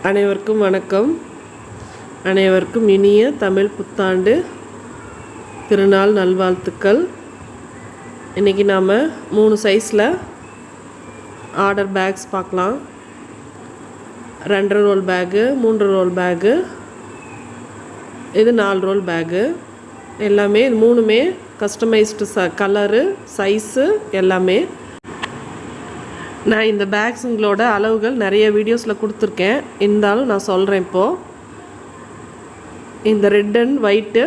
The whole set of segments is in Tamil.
அனைவருக்கும் வணக்கம். அனைவருக்கும் இனிய தமிழ் புத்தாண்டு திருநாள் நல்வாழ்த்துக்கள். இன்றைக்கி நாம் 3 சைஸில் ஆர்டர் பேக்ஸ் பார்க்கலாம். 2 ரோல் பேகு, 3 ரோல் பேகு, இது 4 ரோல் பேகு. எல்லாமே இது 3மே கஸ்டமைஸ்டு கலரு, சைஸு எல்லாமே. நான் இந்த பேக்ஸுங்களோட அளவுகள் நிறைய வீடியோஸில் கொடுத்துருக்கேன், இருந்தாலும் நான் சொல்கிறேன். இப்போது இந்த ரெட் அண்ட் ஒயிட்டு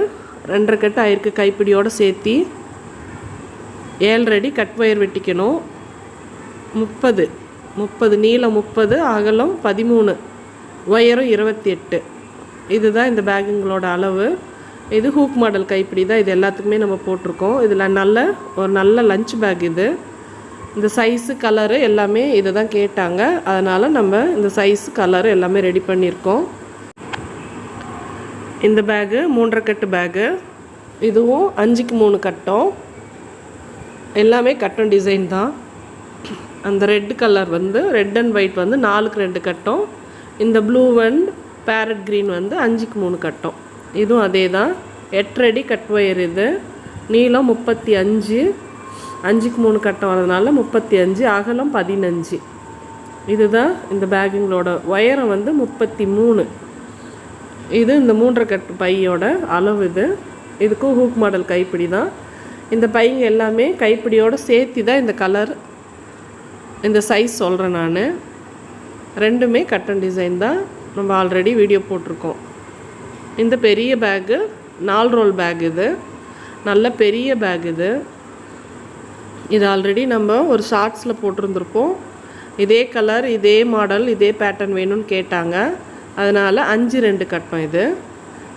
2.5 கட்டு ஆயிருக்கு. கைப்பிடியோடு சேர்த்தி 7 அடி கட் ஒயர் வெட்டிக்கணும். 30 நீளம் 30, அகலம் 13, ஒயரும் 28. இதுதான் இந்த பேக்குங்களோட அளவு. இது ஹூக் மாடல் கைப்பிடி தான். இது எல்லாத்துக்குமே நம்ம போட்டிருக்கோம். இதில் ஒரு நல்ல லஞ்ச் பேக். இது இந்த சைஸு கலரு எல்லாமே இதை தான் கேட்டாங்க, அதனால் நம்ம இந்த சைஸு கலரு எல்லாமே ரெடி பண்ணியிருக்கோம். இந்த பேகு 3.5 கட்டு பேகு. இதுவும் 5க்கு 3 கட்டம். எல்லாமே கட்டம் டிசைன் தான். அந்த red colour red and white 4க்கு 2 கட்டம். இந்த ப்ளூ அண்ட் பேரட் க்ரீன் 5க்கு 3 கட்டம். இதுவும் அதே தான். 8 அடி கட் ஒயர். இது நீளம் 35, 5க்கு 3 கட்டம் வரதுனால 35, அகலம் 15. இதுதான் இந்த பேக்குங்களோட ஒயரம் 33. இது இந்த 3.5 கட்டு பையோட அளவு. இதுக்கும் ஹூக் மாடல் கைப்பிடி தான். இந்த பைங்க எல்லாமே கைப்பிடியோடு சேர்த்தி தான் இந்த கலர், இந்த சைஸ் சொல்கிறேன் நான். 2மே கட்டன் டிசைன் தான். நம்ம ஆல்ரெடி வீடியோ போட்டிருக்கோம். இந்த பெரிய பேக்கு 4 ரோல் பேக். இது நல்ல பெரிய பேக். இது ஆல்ரெடி நம்ம ஒரு ஷார்ட்ஸில் போட்டிருந்துருப்போம். இதே கலர், இதே மாடல், இதே பேட்டர்ன் வேணும்னு கேட்டாங்க, அதனால் 5-2 கட்டம். இது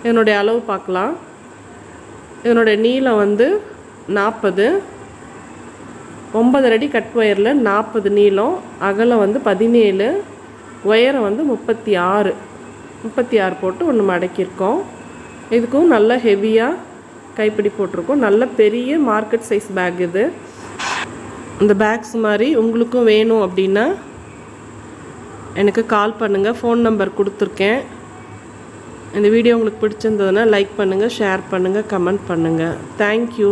இதனுடைய அளவு பார்க்கலாம். இதனுடைய நீளம் 40, 9 அடி கட் ஒயரில் 40 நீளம், அகலம் 17, ஒயரம் 36 போட்டு ஒன்று மடக்கியிருக்கோம். இதுக்கும் நல்ல ஹெவியாக கைப்பிடி போட்டிருக்கோம். நல்ல பெரிய மார்க்கெட் சைஸ் பேக். இது இந்த பேக்ஸ் மாதிரி உங்களுக்கும் வேணும் அப்படின்னா எனக்கு கால் பண்ணுங்கள். ஃபோன் நம்பர் கொடுத்துருக்கேன். இந்த வீடியோ உங்களுக்கு பிடிச்சிருந்ததுன்னா லைக் பண்ணுங்கள், ஷேர் பண்ணுங்கள், கமெண்ட் பண்ணுங்கள். தேங்க்யூ.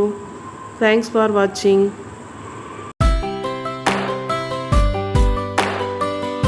தேங்க்ஸ் ஃபார் வாட்சிங்.